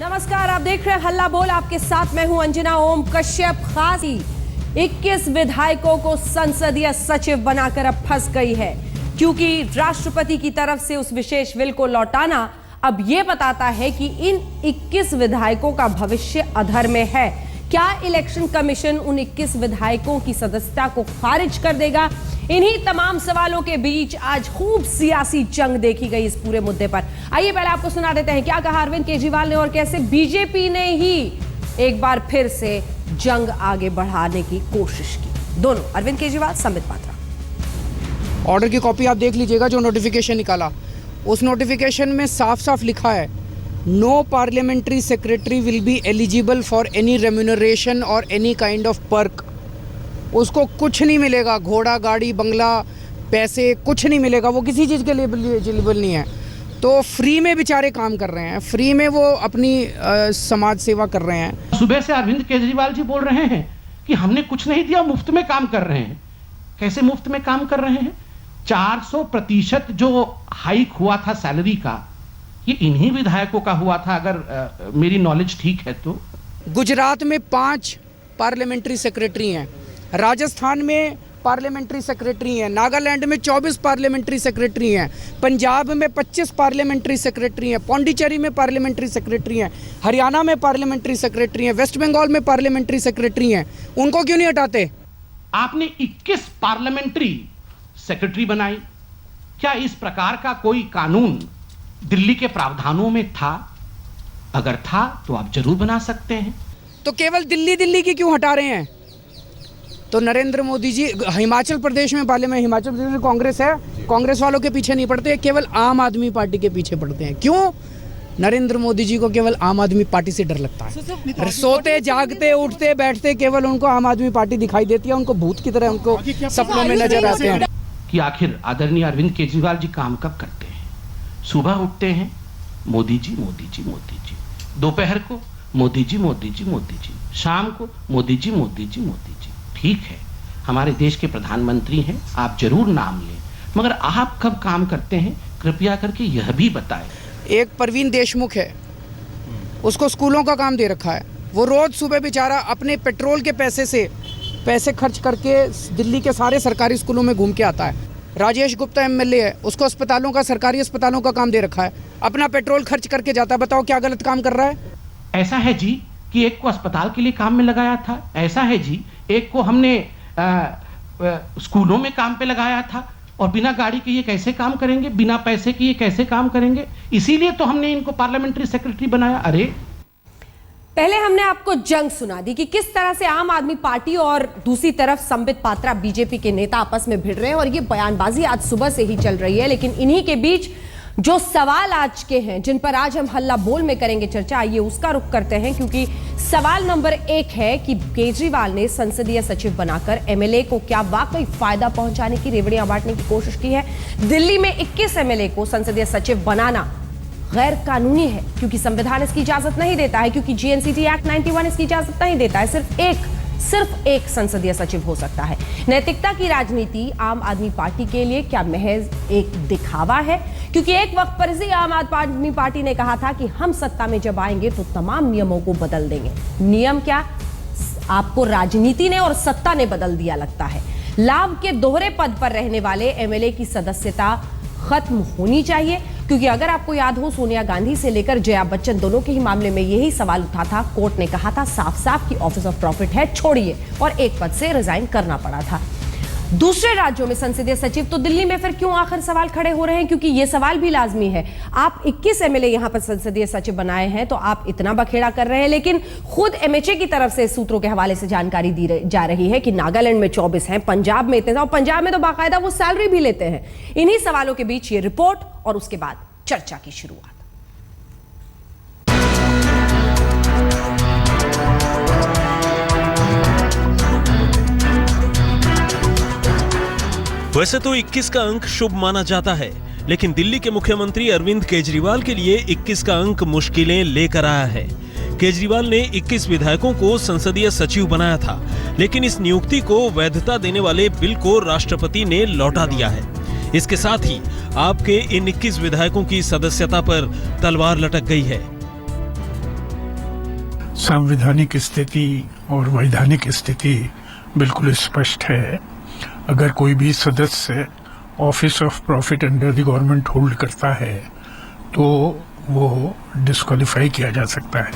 नमस्कार, आप देख रहे हैं हल्ला बोल। आपके साथ मैं हूं अंजना ओम कश्यप। खास 21 विधायकों को संसदीय सचिव बनाकर अब फंस गई है, क्योंकि राष्ट्रपति की तरफ से उस विशेष विल को लौटाना अब यह बताता है कि इन 21 विधायकों का भविष्य अधर में है। क्या इलेक्शन कमीशन उन 21 विधायकों की सदस्यता को खारिज कर देगा? इन्हीं तमाम सवालों के बीच आज खूब सियासी जंग देखी गई इस पूरे मुद्दे पर। आइए पहले आपको सुना देते हैं क्या कहा अरविंद केजरीवाल ने और कैसे बीजेपी ने ही एक बार फिर से जंग आगे बढ़ाने की कोशिश की। दोनों, अरविंद केजरीवाल, संबित पात्रा। ऑर्डर की कॉपी आप देख लीजिएगा जो नोटिफिकेशन निकाला, उस नोटिफिकेशन में साफ साफ लिखा है no parliamentary secretary will be eligible for any remuneration और एनी काइंड ऑफ पर्क। उसको कुछ नहीं मिलेगा, घोड़ा, गाड़ी, बंगला, पैसे, कुछ नहीं मिलेगा। वो किसी चीज़ के लिए एलिजिबल नहीं है। तो फ्री में बेचारे काम कर रहे हैं, फ्री में वो अपनी समाज सेवा कर रहे हैं। सुबह से अरविंद केजरीवाल जी बोल रहे हैं कि हमने कुछ नहीं दिया, मुफ्त में काम कर रहे हैं। कैसे मुफ्त में काम कर रहे हैं? 400% जो हाइक हुआ था सैलरी का, ये इन्हीं विधायकों का हुआ था, अगर मेरी नॉलेज ठीक है तो। गुजरात में 5 पार्लियामेंट्री सेक्रेटरी हैं, राजस्थान में पार्लियामेंट्री सेक्रेटरी हैं, नागालैंड में 24 पार्लियामेंट्री सेक्रेटरी हैं, पंजाब में 25 पार्लियामेंट्री सेक्रेटरी हैं, पौंडीचेरी में पार्लियामेंट्री सेक्रेटरी हैं, हरियाणा में पार्लियामेंट्री सेक्रेटरी हैं, वेस्ट बंगाल में पार्लियामेंट्री सेक्रेटरी हैं। उनको क्यों नहीं हटाते? आपने 21 पार्लियामेंट्री सेक्रेटरी बनाई। क्या इस प्रकार का कोई कानून दिल्ली के प्रावधानों में था? अगर था तो आप जरूर बना सकते हैं। तो केवल दिल्ली की क्यों हटा रहे हैं? तो नरेंद्र मोदी जी हिमाचल प्रदेश में हिमाचल प्रदेश में कांग्रेस है, कांग्रेस वालों के पीछे नहीं पड़ते, केवल आम आदमी पार्टी के पीछे पड़ते हैं। क्यों? नरेंद्र मोदी जी को केवल आम आदमी पार्टी से डर लगता है। सोते जागते उठते बैठते केवल उनको आम आदमी पार्टी दिखाई देती है, उनको भूत की तरह उनको सपनों में नजर आते हैं। कि आखिर आदरणीय अरविंद केजरीवाल जी काम कब करते हैं? सुबह उठते हैं मोदी जी मोदी जी मोदी जी, दोपहर को मोदी जी मोदी जी मोदी जी, शाम को मोदी जी मोदी जी मोदी जी। ठीक है, हमारे देश के प्रधानमंत्री हैं, आप जरूर नाम लें, मगर आप कब काम करते हैं कृपया करके यह भी बताएं। एक प्रवीण देशमुख है, उसको स्कूलों का काम दे रखा है। वो रोज सुबह बेचारा अपने पेट्रोल के पैसे खर्च करके दिल्ली के सारे सरकारी स्कूलों में घूम के आता है। राजेश गुप्ता एमएलए है, उसको अस्पतालों का, सरकारी अस्पतालों का काम दे रखा है, अपना पेट्रोल खर्च करके जाता है। बताओ क्या गलत काम कर रहा है? ऐसा है जी कि एक को अस्पताल के लिए काम में लगाया था, ऐसा है जी एक को हमने स्कूलों में काम पे लगाया था, और बिना गाड़ी के ये कैसे काम करेंगे, बिना पैसे के ये कैसे काम करेंगे? इसीलिए तो हमने इनको पार्लियामेंट्री सेक्रेटरी बनाया। अरे पहले हमने आपको जंग सुना दी कि किस तरह से आम आदमी पार्टी और दूसरी तरफ संबित पात्रा बीजेपी के नेता आपस में भिड़ रहे हैं, और ये बयानबाजी आज सुबह से ही चल रही है। लेकिन इन्हीं के बीच जो सवाल आज के हैं, जिन पर आज हम हल्ला बोल में करेंगे चर्चा, आइए उसका रुख करते हैं। क्योंकि सवाल नंबर 1 है कि केजरीवाल ने संसदीय सचिव बनाकर एमएलए को क्या वाकई फायदा पहुंचाने की, रेवड़ियां बांटने की कोशिश की है? दिल्ली में 21 एमएलए को संसदीय सचिव बनाना गैर कानूनी है, क्योंकि संविधान इसकी इजाजत नहीं देता है, क्योंकि जीएनसीटी एक्ट 91 इसकी इजाजत नहीं देता है। सिर्फ एक संसदीय सचिव हो सकता है। नैतिकता की राजनीति आम आदमी पार्टी के लिए क्या महज एक दिखावा है? क्योंकि एक वक्त पर इसी आम आदमी पार्टी ने कहा था कि हम सत्ता में जब आएंगे तो तमाम नियमों को बदल देंगे। नियम क्या? आपको राजनीति ने और सत्ता ने बदल दिया लगता है। लाभ के दोहरे पद पर रहने वाले एमएलए की सदस्यता खत्म होनी चाहिए, क्योंकि अगर आपको याद हो, सोनिया गांधी से लेकर जया बच्चन दोनों के ही मामले में यही सवाल उठा था। कोर्ट ने कहा था साफ साफ कि ऑफिस ऑफ प्रॉफिट है, छोड़िए, और एक पद से रिजाइन करना पड़ा था। दूसरे राज्यों में संसदीय सचिव, तो दिल्ली में फिर क्यों आखिर सवाल खड़े हो रहे हैं? क्योंकि यह सवाल भी लाजमी है। आप 21 एमएलए यहां पर संसदीय सचिव बनाए हैं, तो आप इतना बखेड़ा कर रहे हैं, लेकिन खुद एमएचए की तरफ से सूत्रों के हवाले से जानकारी दी जा रही है कि नागालैंड में 24 हैं, पंजाब में इतने, और पंजाब में तो बाकायदा वो सैलरी भी लेते हैं। इन्हीं सवालों के बीच ये रिपोर्ट और उसके बाद चर्चा की शुरुआत। वैसे तो 21 का अंक शुभ माना जाता है, लेकिन दिल्ली के मुख्यमंत्री अरविंद केजरीवाल के लिए 21 का अंक मुश्किलें लेकर आया है। केजरीवाल ने 21 विधायकों को संसदीय सचिव बनाया था, लेकिन इस नियुक्ति को वैधता देने वाले बिल को राष्ट्रपति ने लौटा दिया है। इसके साथ ही आपके इन 21 विधायकों की सदस्यता पर तलवार लटक गई है। संवैधानिक स्थिति और वैधानिक स्थिति बिल्कुल स्पष्ट है। अगर कोई भी सदस्य office of profit under the government hold करता है तो वो डिस्क्वालीफाई किया जा सकता है।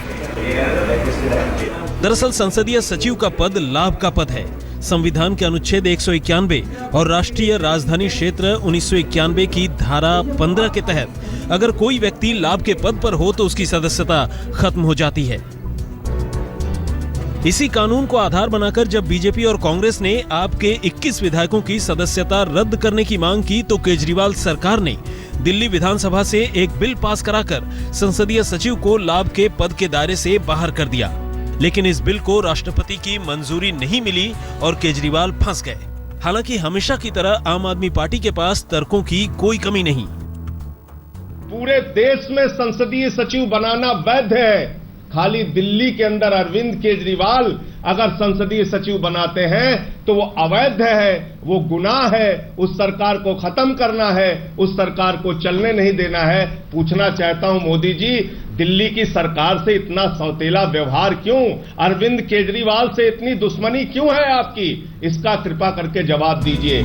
दरअसल संसदीय सचिव का पद लाभ का पद है। संविधान के अनुच्छेद 191 और राष्ट्रीय राजधानी क्षेत्र 1991 की धारा 15 के तहत अगर कोई व्यक्ति लाभ के पद पर हो तो उसकी सदस्यता खत्म हो जाती है। इसी कानून को आधार बनाकर जब बीजेपी और कांग्रेस ने आपके 21 विधायकों की सदस्यता रद्द करने की मांग की तो केजरीवाल सरकार ने दिल्ली विधानसभा से एक बिल पास कराकर संसदीय सचिव को लाभ के पद के दायरे से बाहर कर दिया। लेकिन इस बिल को राष्ट्रपति की मंजूरी नहीं मिली और केजरीवाल फंस गए। हालांकि हमेशा की तरह आम आदमी पार्टी के पास तर्कों की कोई कमी नहीं। पूरे देश में संसदीय सचिव बनाना वैध है। खाली दिल्ली के अंदर अरविंद केजरीवाल अगर संसदीय सचिव बनाते हैं तो वो अवैध है, वो गुनाह है, उस सरकार को खत्म करना है, उस सरकार को चलने नहीं देना है। पूछना चाहता हूं मोदी जी, दिल्ली की सरकार से इतना सौतेला व्यवहार क्यों? अरविंद केजरीवाल से इतनी दुश्मनी क्यों है आपकी? इसका कृपा करके जवाब दीजिए।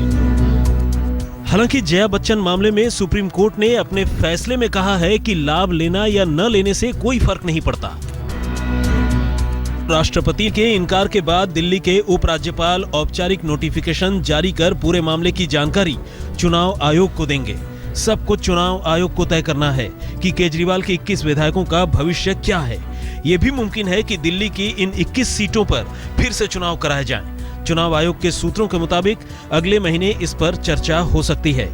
हालांकि जया बच्चन मामले में सुप्रीम कोर्ट ने अपने फैसले में कहा है कि लाभ लेना या न लेने से कोई फर्क नहीं पड़ता। राष्ट्रपति के इनकार के बाद दिल्ली के उपराज्यपाल औपचारिक नोटिफिकेशन जारी कर पूरे मामले की जानकारी चुनाव आयोग को देंगे। सब कुछ चुनाव आयोग को तय करना है कि केजरीवाल के 21 विधायकों का भविष्य क्या है। ये भी मुमकिन है कि दिल्ली की इन 21 सीटों पर फिर से चुनाव कराए जाएं। चुनाव आयोग के सूत्रों के मुताबिक अगले महीने इस पर चर्चा हो सकती है।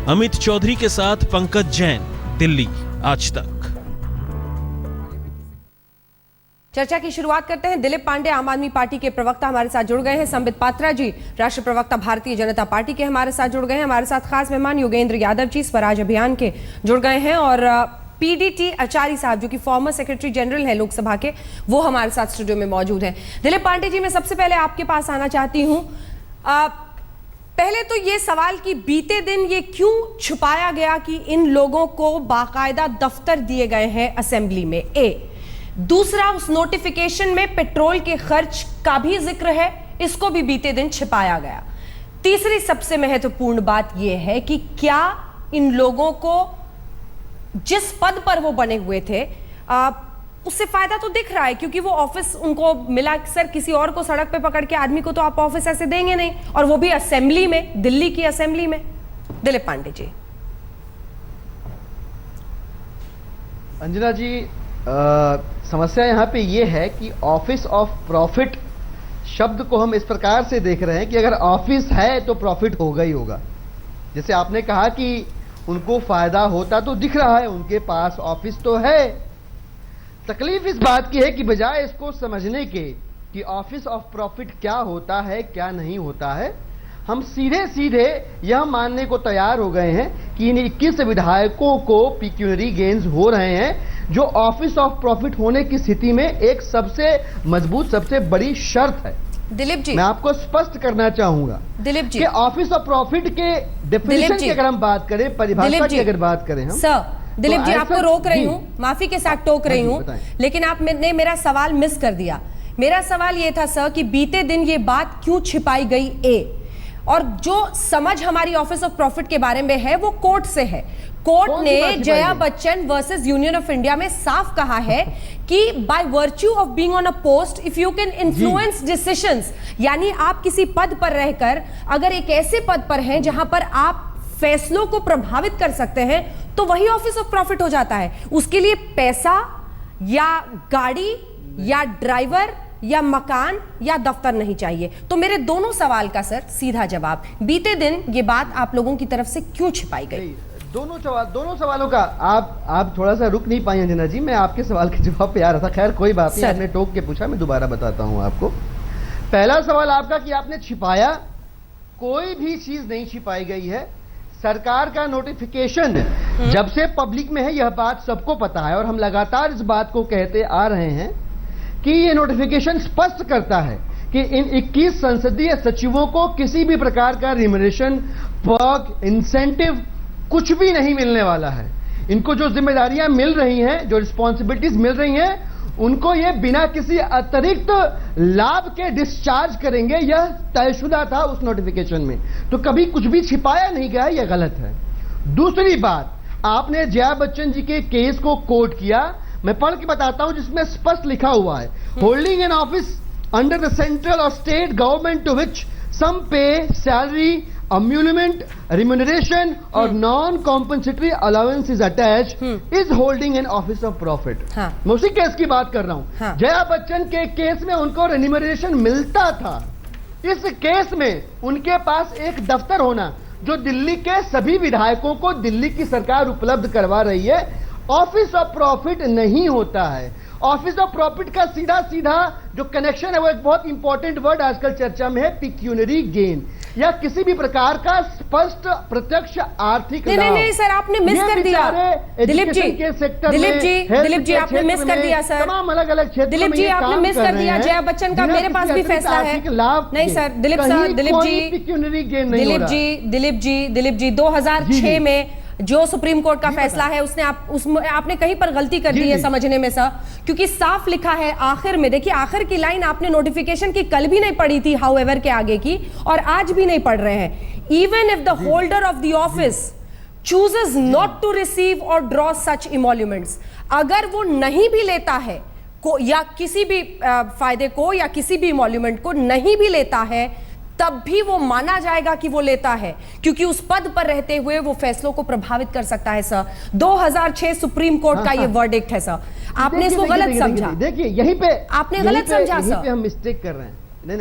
अमित चौधरी के साथ पंकज जैन, दिल्ली, आज तक। चर्चा की शुरुआत करते हैं। दिलीप पांडे आम आदमी पार्टी के प्रवक्ता हमारे साथ जुड़ गए हैं। संबित पात्रा जी राष्ट्रीय प्रवक्ता भारतीय जनता पार्टी के हमारे साथ जुड़ गए हैं। हमारे साथ खास मेहमान योगेंद्र यादव जी स्वराज अभियान के जुड़ गए हैं और पीडीटी आचार्य साहब जो कि फॉर्मर सेक्रेटरी जनरल है लोकसभा के, वो हमारे साथ स्टूडियो में मौजूद हैं। दिलीप पांडे जी, मैं सबसे पहले आपके पास आना चाहती हूँ। पहले तो ये सवाल कि बीते दिन ये क्यों छुपाया गया कि इन लोगों को बाकायदा दफ्तर दिए गए हैं असेंबली में? दूसरा, उस नोटिफिकेशन में पेट्रोल के खर्च का भी जिक्र है, इसको भी बीते दिन छिपाया गया। तीसरी सबसे महत्वपूर्ण बात यह है कि क्या इन लोगों को जिस पद पर वो बने हुए थे उससे फायदा तो दिख रहा है, क्योंकि वो ऑफिस उनको मिला। सर, किसी और को सड़क पे पकड़ के आदमी को तो आप ऑफिस ऐसे देंगे नहीं, और वो भी असेंबली में, दिल्ली की असेंबली में। दिलीप पांडे जी। अंजना जी, समस्या यहाँ पे ये है कि ऑफिस ऑफ प्रॉफिट शब्द को हम इस प्रकार से देख रहे हैं कि अगर ऑफिस है तो प्रॉफिट होगा ही होगा। जैसे आपने कहा कि उनको फायदा होता तो दिख रहा है, उनके पास ऑफिस तो है। तकलीफ इस बात की है कि बजाय इसको समझने के कि ऑफिस ऑफ प्रॉफिट क्या होता है क्या नहीं होता है, हम सीधे सीधे यह मानने को तैयार हो गए हैं कि इन 21 विधायकों को पिक्यूनरी गेन्स हो रहे हैं, जो ऑफिस ऑफ प्रॉफिट होने की स्थिति में एक सबसे मजबूत, सबसे बड़ी शर्त है। दिलीप जी, मैं आपको स्पष्ट करना चाहूंगा दिलीप जी, कि ऑफिस ऑफ प्रॉफिट के डेफिनेशन की अगर हम बात करें, परिभाषा की अगर बात करें हम, सर दिलीप जी, आपको रोक रही हूँ, माफी के साथ टोक रही हूँ, लेकिन आपने मेरा सवाल मिस कर दिया। मेरा सवाल यह था सर कि बीते दिन ये बात क्यों छिपाई गई? और जो समझ हमारी ऑफिस ऑफ प्रॉफिट के बारे में है वो कोर्ट से है। कोर्ट ने Jaya Bachchan versus union of India में साफ कहा है कि by virtue of being on a post if you can influence decisions, यानी आप किसी पद पर रहकर अगर एक ऐसे पद पर हैं जहां पर आप फैसलों को प्रभावित कर सकते हैं तो वही ऑफिस ऑफ प्रॉफिट हो जाता है। उसके लिए पैसा या गाड़ी या ड्राइवर या मकान या दफ्तर नहीं चाहिए। तो मेरे दोनों सवाल का सर सीधा जवाब, बीते दिन ये बात आप लोगों की तरफ से क्यों छिपाई गई? दोनों सवालों का आप थोड़ा सा रुक नहीं पाई अंजना जी, मैं आपके सवाल के जवाब पे आ रहा था। खैर कोई बात नहीं, आपने टोक के पूछा, मैं दोबारा बताता हूं आपको। पहला सवाल आपका कि आपने छिपाया, कोई भी चीज नहीं छिपाई गई है। सरकार का नोटिफिकेशन जब से पब्लिक में है, यह बात सबको पता है और हम लगातार इस बात को कहते आ रहे हैं कि ये नोटिफिकेशन स्पष्ट करता है कि इन 21 संसदीय सचिवों को किसी भी प्रकार का रिम्यूनरेशन, पर्क, इंसेंटिव कुछ भी नहीं मिलने वाला है। इनको जो जिम्मेदारियां मिल रही हैं, जो रिस्पॉन्सिबिलिटीज मिल रही हैं, उनको ये बिना किसी अतिरिक्त लाभ के डिस्चार्ज करेंगे, यह तयशुदा था उस नोटिफिकेशन में। तो कभी कुछ भी छिपाया नहीं गया, यह गलत है। दूसरी बात, आपने जया बच्चन जी के केस को कोट किया, मैं पढ़ के बताता हूं जिसमें स्पष्ट लिखा हुआ है, holding an office under the central और स्टेट गवर्नमेंट टू विच सम पे, salary, emolument, remuneration or non-compensatory allowance is attached is holding an office of profit। मैं उसी केस की बात कर रहा हूं। जया बच्चन के केस में उनको रेम्यूनरेशन मिलता था। इस केस में उनके पास एक दफ्तर होना जो दिल्ली के सभी विधायकों को दिल्ली की सरकार उपलब्ध करवा रही है, ऑफिस ऑफ प्रॉफिट नहीं होता है। ऑफिस ऑफ प्रॉफिट का सीधा सीधा जो कनेक्शन है वो एक बहुत इंपॉर्टेंट वर्ड आजकल चर्चा में है, पिक्यूनरी गेन, या किसी भी प्रकार का स्पष्ट प्रत्यक्ष आर्थिक लाभ। नहीं सर, आपने मिस कर दिया दिलीप जी। दिलीप जी आपने मिस कर दिया सर, तमाम अलग अलग क्षेत्र। दिलीप जी आपने मिस कर दिया जया बच्चन का, मेरे पास भी फैसला है। नहीं सर, दिलीप जी 2006 में जो सुप्रीम कोर्ट का फैसला है उसने आपने कहीं पर गलती कर दी है समझने में सर, क्योंकि साफ लिखा है आखिर में। देखिए आखिर की लाइन आपने नोटिफिकेशन की कल भी नहीं पढ़ी थी, हाउएवर के आगे की, और आज भी नहीं पढ़ रहे हैं। Even if the holder of the office chooses not to receive और ड्रॉ सच इमोल्यूमेंट्स, अगर वो नहीं भी लेता है या किसी भी फायदे को या किसी भी इमोल्यूमेंट को नहीं भी लेता है, तब भी वो माना जाएगा कि वो लेता है, क्योंकि उस पद पर रहते हुए वो फैसलों को प्रभावित कर सकता है सर। 2006 सुप्रीम कोर्ट का ये वर्डिक्ट है सर, आपने इसको गलत समझा। देखिए यहीं पे आपने गलत समझा सर, हम मिस्टेक कर रहे हैं।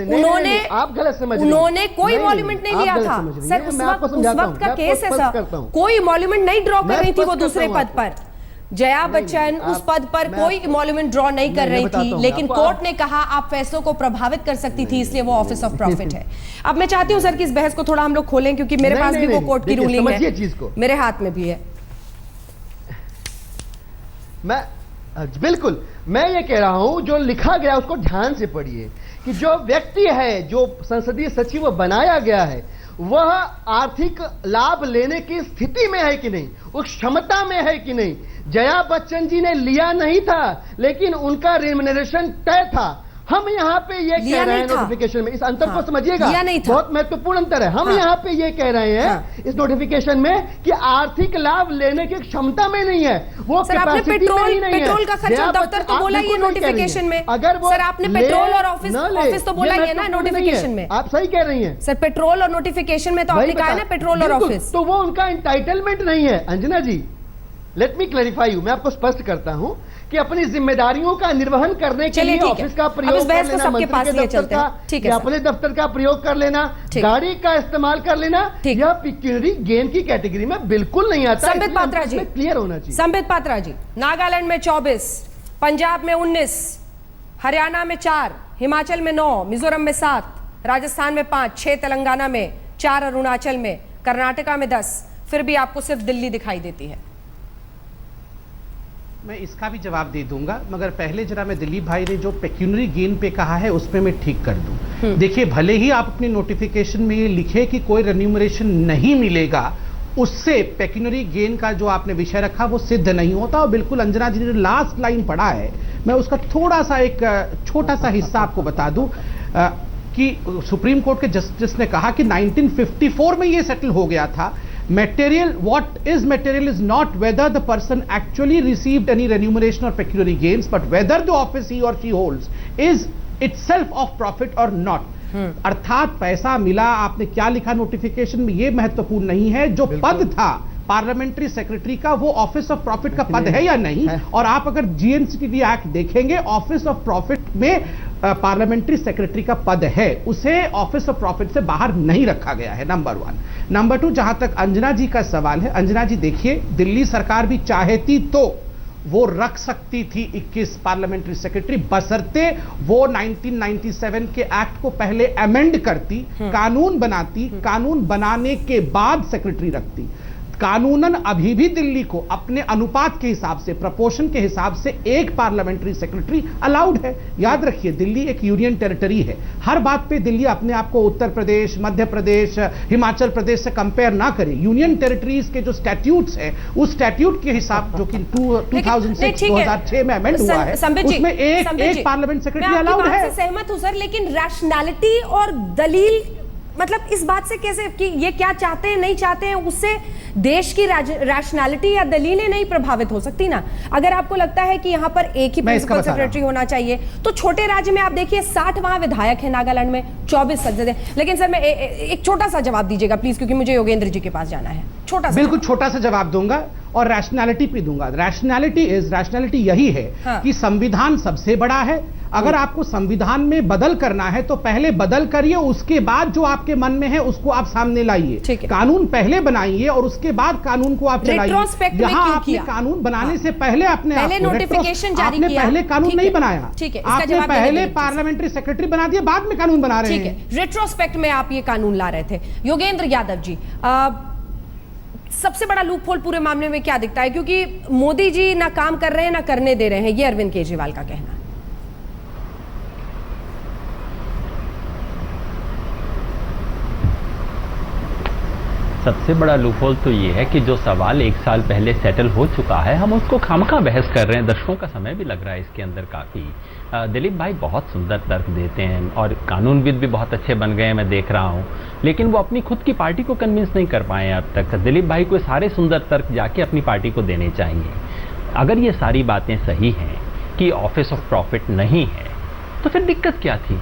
उन्होंने आप गलत समझ रहे हैं। उन्होंने कोई इमोल्यूमेंट नहीं लिया था सर, उस वक्त का केस है सर, कोई इमोल्यूमेंट नहीं ड्रॉ कर रही थी वो दूसरे पद पर। जया बच्चन उस पद पर कोई इमोल्यूमेंट ड्रॉ नहीं कर रही थी, लेकिन कोर्ट ने कहा आप फैसलों को प्रभावित कर सकती थी, इसलिए वो ऑफिस ऑफ प्रॉफिट है। अब मैं चाहती हूं सर कि इस बहस को थोड़ा हम लोग खोलें, क्योंकि मेरे पास भी वो कोर्ट की रूलिंग है, मेरे हाथ में भी है। बिल्कुल मैं ये कह रहा हूं, जो लिखा गया उसको ध्यान से पढ़िए कि जो व्यक्ति है, जो संसदीय सचिव बनाया गया है, वह आर्थिक लाभ लेने की स्थिति में है कि नहीं, उस क्षमता में है कि नहीं। जया बच्चन जी ने लिया नहीं था, लेकिन उनका रेम्यूनरेशन तय था। हम यहाँ पे ये कह रहे हैं नोटिफिकेशन में, इस अंतर को समझिएगा, बहुत महत्वपूर्ण अंतर है। हम यहाँ पे ये कह रहे हैं इस नोटिफिकेशन में कि आर्थिक लाभ लेने की क्षमता में नहीं है, वो पेट्रोल का खर्चा दफ्तर तो बोला ही नोटिफिकेशन में। अगर वो सर आपने पेट्रोल और ऑफिस तो बोला ही है ना नोटिफिकेशन में। आप सही कह रही हैं सर, पेट्रोल और नोटिफिकेशन में तो आपने कहा है ना पेट्रोल और ऑफिस, तो वो उनका एंटाइटलमेंट नहीं है। अंजना जी लेट मी क्लैरिफाई यू, मैं आपको स्पष्ट करता हूं कि अपनी जिम्मेदारियों का निर्वहन करने के लिए ऑफिस का प्रयोग कर लेना, मंत्री के दफ्तर का या अपने दफ्तर का प्रयोग कर लेना, गाड़ी का इस्तेमाल कर लेना, यह पिक्यूनरी गेन की कैटेगरी में बिल्कुल नहीं आता। संबित पात्रा जी क्लियर होना चाहिए। संबित पात्रा जी, नागालैंड में 24, पंजाब में 19, हरियाणा में 4, हिमाचल में 9, मिजोरम में 7, राजस्थान में 5, 6 तेलंगाना में, 4 अरुणाचल में, कर्नाटका में 10, फिर भी आपको सिर्फ दिल्ली दिखाई देती है। मैं इसका भी जवाब दे दूंगा, मगर पहले जरा मैं दिलीप भाई ने जो पेक्यूनरी गेन पे कहा है उसमें मैं ठीक कर दूं। देखिए, भले ही आप अपनी नोटिफिकेशन में ये लिखे कि कोई रेन्यूमरेशन नहीं मिलेगा, उससे पेक्यूनरी गेन का जो आपने विषय रखा वो सिद्ध नहीं होता। और बिल्कुल अंजना जी ने लास्ट लाइन पढ़ा है, मैं उसका थोड़ा सा एक छोटा सा हिस्सा आपको बता दूं कि सुप्रीम कोर्ट के जस्टिस ने कहा कि 1954 में ये सेटल हो गया था। Material, what is material is not whether the person actually received any remuneration or pecuniary gains, but whether the office he or she holds is itself of profit or not. अर्थात पैसा मिला, आपने क्या लिखा notification में, ये महत्वपूर्ण नहीं है। जो पद था पार्लियामेंट्री सेक्रेटरी का, वो ऑफिस ऑफ प्रॉफिट का पद है या नहीं। और आप अगर जीएनसीटीडी एक्ट देखेंगे, ऑफिस ऑफ प्रॉफिट में पार्लियामेंट्री सेक्रेटरी का पद है, उसे ऑफिस ऑफ प्रॉफिट से बाहर नहीं रखा गया है, नंबर 1। नंबर 2, जहां तक अंजना जी का सवाल है, अंजना जी देखिए, दिल्ली सरकार भी चाहती तो वो रख सकती थी 21 पार्लियामेंट्री सेक्रेटरी, बशर्ते वो 1997 के एक्ट को पहले अमेंड करती, कानून बनाती, कानून बनाने के बाद सेक्रेटरी रखती। कानूनन अभी भी दिल्ली को अपने अनुपात के हिसाब से, प्रोपोर्शन के हिसाब से एक पार्लियामेंट्री सेक्रेटरी अलाउड है। याद रखिए, दिल्ली एक यूनियन टेरिटरी है। हर बात पे दिल्ली अपने आप को उत्तर प्रदेश, मध्य प्रदेश, हिमाचल प्रदेश से कंपेयर ना करे। यूनियन टेरिटरीज के जो स्टैट्यूट्स है, उस स्टैट्यूट के हिसाब जो कि 2006 में अमेंड हुआ है, उसमें एक पार्लियामेंट सेक्रेटरी अलाउड है। सहमत हूं सर, लेकिन रैशनैलिटी और दलील, मतलब इस बात से कैसे कि ये क्या चाहते हैं नहीं चाहते हैं, उससे देश की रैशनैलिटी या दलीलें नहीं प्रभावित हो सकती ना। अगर आपको लगता है कि यहाँ पर एक ही प्रिंसिपल सेक्रेटरी होना चाहिए, तो छोटे राज्य में आप देखिए 60 वहां विधायक है, नागालैंड में 24 संसद है। लेकिन सर मैं एक छोटा सा जवाब दीजिएगा प्लीज, क्योंकि मुझे योगेंद्र जी के पास जाना है। छोटा सा, बिल्कुल छोटा सा जवाब दूंगा और रैशनैलिटी पे दूंगा। रैशनैलिटी यही है कि संविधान सबसे बड़ा है। अगर आपको संविधान में बदल करना है तो पहले बदल करिए, उसके बाद जो आपके मन में है उसको आप सामने लाइए। कानून पहले बनाइए और उसके बाद कानून को आप चलाइए। यहाँ आपने कानून बनाने से पहले अपने नोटिफिकेशन जारी किया, आपने पहले कानून नहीं बनाया, आपने पहले पार्लियामेंट्री सेक्रेटरी बना दिया, बाद में कानून बना रहे हैं। रेट्रोस्पेक्ट में आप ये कानून ला रहे थे। योगेंद्र यादव जी, सबसे बड़ा लूपहोल पूरे मामले में क्या दिखता है? क्योंकि मोदी जी ना काम कर रहे हैं ना करने दे रहे हैं, ये अरविंद केजरीवाल का कहना है। सबसे बड़ा लूपहोल तो ये है कि जो सवाल 1 साल पहले सेटल हो चुका है, हम उसको खामखा बहस कर रहे हैं। दर्शकों का समय भी लग रहा है इसके अंदर काफ़ी। दिलीप भाई बहुत सुंदर तर्क देते हैं और कानूनविद भी बहुत अच्छे बन गए हैं, मैं देख रहा हूँ, लेकिन वो अपनी खुद की पार्टी को कन्विंस नहीं कर पाए हैं अब तक। दिलीप भाई को सारे सुंदर तर्क जाके अपनी पार्टी को देने चाहिए। अगर ये सारी बातें सही हैं कि ऑफिस ऑफ प्रॉफिट नहीं है, तो फिर दिक्कत क्या थी?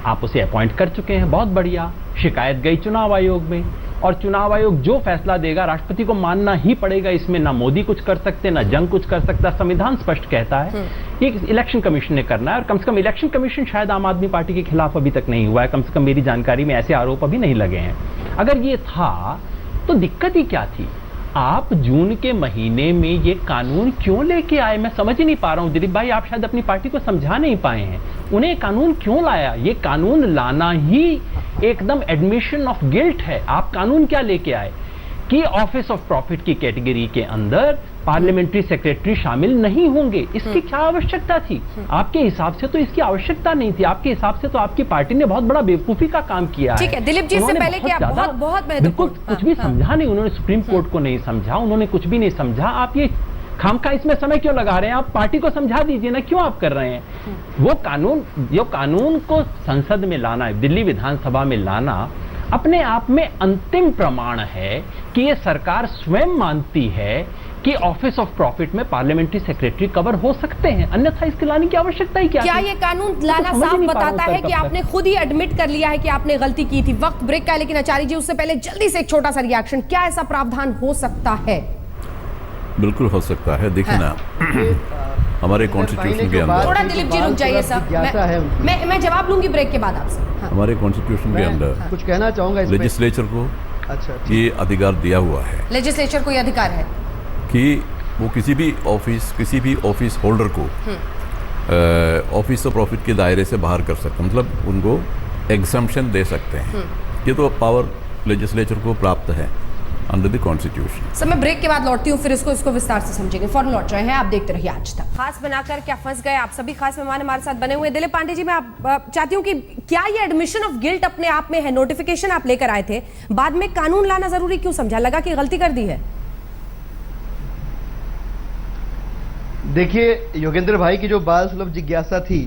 आप उसे अपॉइंट कर चुके हैं, बहुत बढ़िया। शिकायत गई चुनाव आयोग में और चुनाव आयोग जो फैसला देगा राष्ट्रपति को मानना ही पड़ेगा। इसमें ना मोदी कुछ कर सकते, ना जंग कुछ कर सकता। संविधान स्पष्ट कहता है ये इलेक्शन कमीशन ने करना है, और कम से कम इलेक्शन कमीशन शायद आम आदमी पार्टी के खिलाफ अभी तक नहीं हुआ है। कम से कम मेरी जानकारी में ऐसे आरोप अभी नहीं लगे हैं। अगर ये था तो दिक्कत ही क्या थी? आप जून के महीने में ये कानून क्यों लेके आए? मैं समझ ही नहीं पा रहा हूं दिलीप भाई, आप शायद अपनी पार्टी को समझा नहीं पाए हैं। उन्हें कानून क्यों लाया? ये कानून लाना ही एकदम एडमिशन ऑफ गिल्ट है। आप कानून क्या लेके आए कि ऑफिस ऑफ प्रॉफिट की कैटेगरी के अंदर पार्लियामेंट्री सेक्रेटरी शामिल नहीं होंगे। इसकी क्या आवश्यकता थी? आपके हिसाब से तो इसकी आवश्यकता नहीं थी। आपके हिसाब से तो आपकी पार्टी ने बहुत बड़ा बेवकूफी का काम किया है। ठीक है दिलीप जी, इससे पहले कि आप बहुत बिल्कुल कुछ भी समझा नहीं उन्होंने, सुप्रीम कोर्ट को नहीं समझा, उन्होंने कुछ भी नहीं समझा। आप ये खामखा इसमें समय क्यों लगा रहे हैं? आप पार्टी को समझा दीजिए ना, क्यों आप कर रहे हैं? वो कानून को संसद में लाना, दिल्ली विधानसभा में लाना अपने आप में अंतिम प्रमाण है कि ये सरकार स्वयं मानती है कि ऑफिस ऑफ प्रॉफिट में पार्लियामेंट्री सेक्रेटरी कवर हो सकते हैं, अन्यथा इसके लाने की आवश्यकता ही क्या? क्या ये कानून लाना साफ बताता है कि आपने खुद ही एडमिट कर लिया है कि आपने गलती की थी? वक्त ब्रेक का है, लेकिन आचार्य जी उससे पहले जल्दी से एक छोटा सा रिएक्शन, क्या ऐसा प्रावधान हो सकता है? बिल्कुल हो सकता है। देखिए ना, हमारे कॉन्स्टिट्यूशन के अंदर, थोड़ा दिलीप जी रुक जाइए साहब, मैं जवाब लूंगी ब्रेक के बाद आपसे। हमारे कॉन्स्टिट्यूशन के अंदर कुछ कहना चाहूंगा, लेजिस्लेचर को ये अधिकार दिया हुआ है, लेजिस्लेचर को ये अधिकार है कि वो किसी भी ऑफिस होल्डर को ऑफिस ऑफ प्रॉफिट के दायरे से बाहर कर सकते, मतलब उनको एग्जम्पशन दे सकते हैं। ये तो पावर लेजिस्लेचर को प्राप्त है अंडर द कॉन्स्टिट्यूशन। सर मैं ब्रेक के बाद लौटती हूँ, फिर इसको विस्तार से समझेंगे। फौरन लौट रहे हैं, आप देखते रहिए आज तक। खास बनाकर क्या फंस गए? आप सभी खास मेहमान हमारे साथ बने हुए। दिलीप पांडे जी, मैं आप चाहती हूँ कि क्या ये एडमिशन ऑफ गिल्ट अपने आप में है? नोटिफिकेशन आप लेकर आए थे, बाद में कानून लाना जरूरी क्यों समझा? लगा कि गलती कर दी है? देखिए योगेंद्र भाई की जो बाल सुलभ जिज्ञासा थी,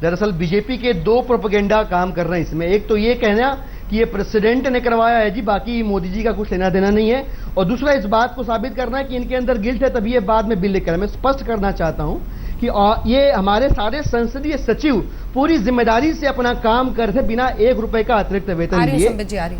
दरअसल बीजेपी के दो प्रोपेगेंडा काम कर रहे हैं इसमें। एक तो ये कहना कि ये प्रेसिडेंट ने करवाया है जी, बाकी मोदी जी का कुछ लेना देना नहीं है, और दूसरा इस बात को साबित करना है कि इनके अंदर गिल्ट है, तभी ये बाद में बिल लेकर आए। मैं स्पष्ट करना चाहता हूं कि ये हमारे सारे संसदीय सचिव पूरी जिम्मेदारी से अपना काम कर रहे, बिना 1 रुपए का अतिरिक्त वेतन लिए।